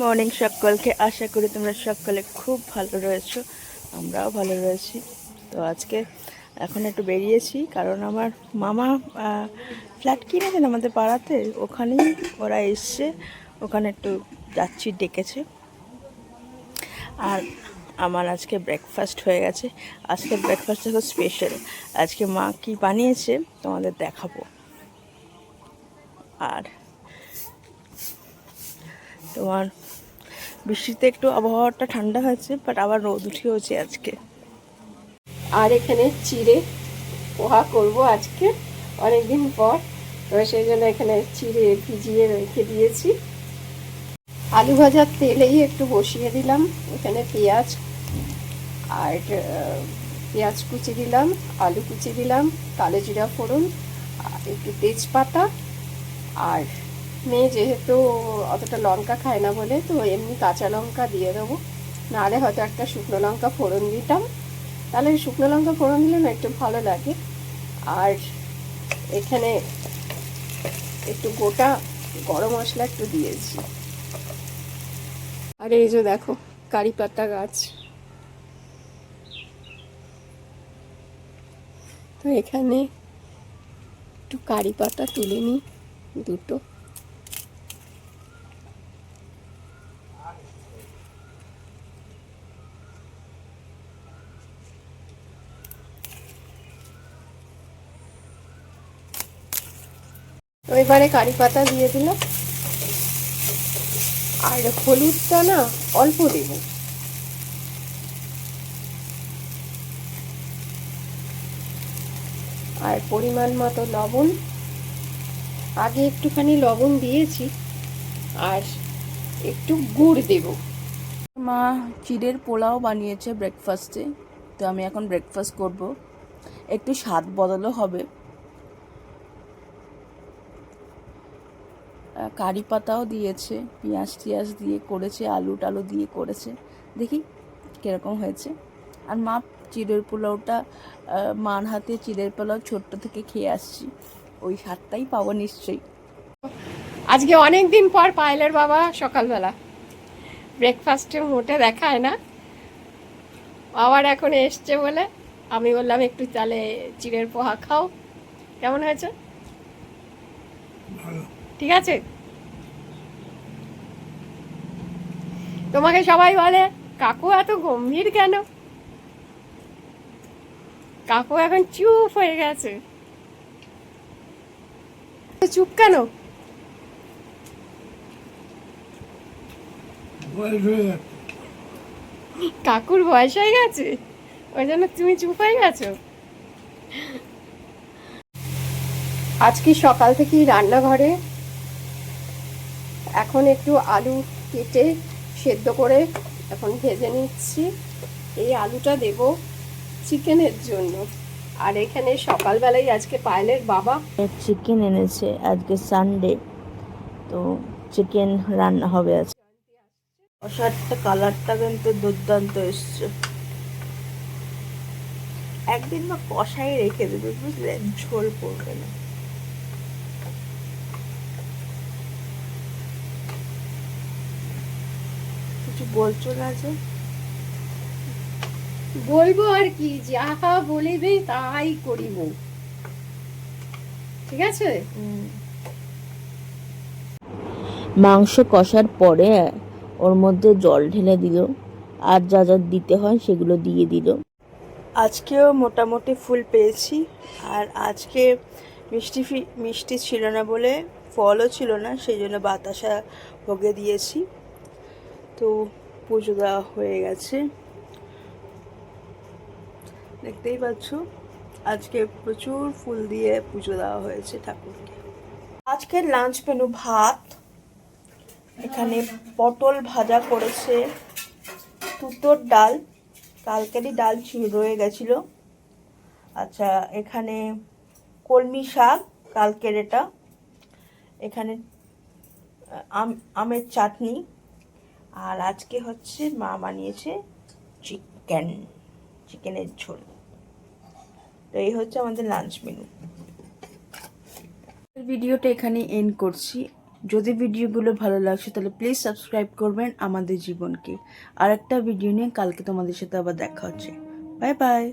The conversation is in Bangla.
মর্নিং সকলকে, আশা করি তোমরা সকলে খুব ভালো রয়েছো। আমরাও ভালো রয়েছি। তো আজকে এখন একটু বেরিয়েছি, কারণ আমার মামা ফ্ল্যাট কিনেছেন আমাদের পাড়াতে, ওখানেই ওরা এসছে, ওখানে একটু যাচ্ছি, ডেকেছে। আর আমার আজকে ব্রেকফাস্ট হয়ে গেছে। আজকে ব্রেকফাস্টটা খুব স্পেশাল। আজকে মা কি বানিয়েছে তোমাদের দেখাবো। আর তোমার বৃষ্টিতে একটু আবহাওয়াটা ঠান্ডা হয়েছে, বাট আবার রোদ উঠেওছে আজকে। আর এখানে চিড়ে পোহা করব আজকে অনেকদিন পর, তো সেই জন্য এখানে চিড়ে ভিজিয়ে রেখে দিয়েছি। আলু ভাজার তেলেই একটু বসিয়ে দিলাম, এখানে পেঁয়াজ আর পেঁয়াজ কুচি দিলাম, আলু কুচি দিলাম, কালো জিরা ফোড়ন, আর একটু তেজপাতা। আর মেয়ে যেহেতু অতটা লঙ্কা খায় না বলে, তো এমনি কাঁচা লঙ্কা দিয়ে দেবো, নাহলে হয়তো একটা শুকনো লঙ্কা ফোড়ন দিতাম, তাহলে শুকনো লঙ্কা ফোড়ন দিলে না একটু ভালো লাগে। আর এখানে একটু গোটা গরম মশলা একটু দিয়েছি। আর এই যে দেখো কারি পাতা গাছ, তো এখানে একটু কারি পাতা তুলে নিই দুটো। তো এবারে কারি পাতা দিয়ে দিলাম, আর হলুদটা না অল্প দেব। আর পরিমাণ মতো লবণ, আগে একটুখানি লবণ দিয়েছি, আর একটু গুড় দেব। মা চিড়ের পোলাও বানিয়েছে ব্রেকফাস্টে, তো আমি এখন ব্রেকফাস্ট করব। একটু স্বাদ বদলও হবে। কারি পাতাও দিয়েছে, পেঁয়াজ টিয়াজ দিয়ে করেছে, আলু টালু দিয়ে করেছে। দেখি কীরকম হয়েছে। আর মা চিড়ের পোলাওটা, মার হাতে চিড়ের পোলাও ছোট্ট থেকে খেয়ে আসছি, ওই স্বাদটাই পাবো নিশ্চয়ই। আজকে অনেক দিন পর পায়েলের বাবা সকালবেলা ব্রেকফাস্টে মোটে দেখায় না, আবার এখন এসছে বলে আমি বললাম একটু তাহলে চিড়ের পোহা খাও। কেমন হয়েছে? ঠিক আছে? তোমাকে সবাই বলে কাকু এত গম্ভীর কেন? কাকু এখন চুপ হয়ে গেছে। চুপ কেন? কাকুর বয়স হয়ে গেছে, ওই জন্য তুমি চুপ হয়ে গেছো। আজকে সকাল থেকেই রান্নাঘরে এখন একটু আলু কেটে সেদ্ধ করে এখন ভেজে নিচ্ছি। এই আলুটা দেব চিকেনের জন্য। আর এখানে সকালবেলায় আজকে পায়েলের বাবা চিকেন এনেছে, আজকে সানডে, তো চিকেন রান্না হবে আজকে। কষারটা কালারটা কিন্তু দুর্দান্ত এসছে। একদিন বা কষাই রেখে দেবে, বুঝলে, ঝোল পড়বে না। কিছু বলছো না যে? বলবো আর কি, যাহা বলিবে তাই করিব, ঠিক আছে? মাংস কষার পরে ওর মধ্যে জল ঢেলে দিল, আর যা যা দিতে হয় সেগুলো দিয়ে দিল। আজকেও মোটামুটি ফুল পেয়েছি। আর আজকে মিষ্টি ছিল না বলে, ফলও ছিল না, সেই জন্য বাতাসা ভোগে দিয়েছি। তো পুজো দেওয়া হয়ে গেছে, দেখতেই পাচ্ছ। আজকে প্রচুর ফুল দিয়ে পুজো দেওয়া হয়েছে ঠাকুরকে। আজকের লাঞ্চ মেনু ভাত, এখানে পটল ভাজা করেছে, তুতোর ডাল, কালকেরই ডাল রয়ে গেছিল। আচ্ছা, এখানে কলমি শাক, কালকের এটা। এখানে আমের চাটনি। আর আজকে হচ্ছে মা বানিয়েছে চিকেনের ঝোল। তো এই হচ্ছে আমাদের লাঞ্চ মেনু। ভিডিওটা এখানে এন্ড করছি। যদি ভিডিওগুলো ভালো লাগছে তাহলে প্লিজ সাবস্ক্রাইব করবেন আমাদের জীবনকে। আর একটা ভিডিও নিয়ে কালকে তোমাদের সাথে আবার দেখা হচ্ছে। Bye bye.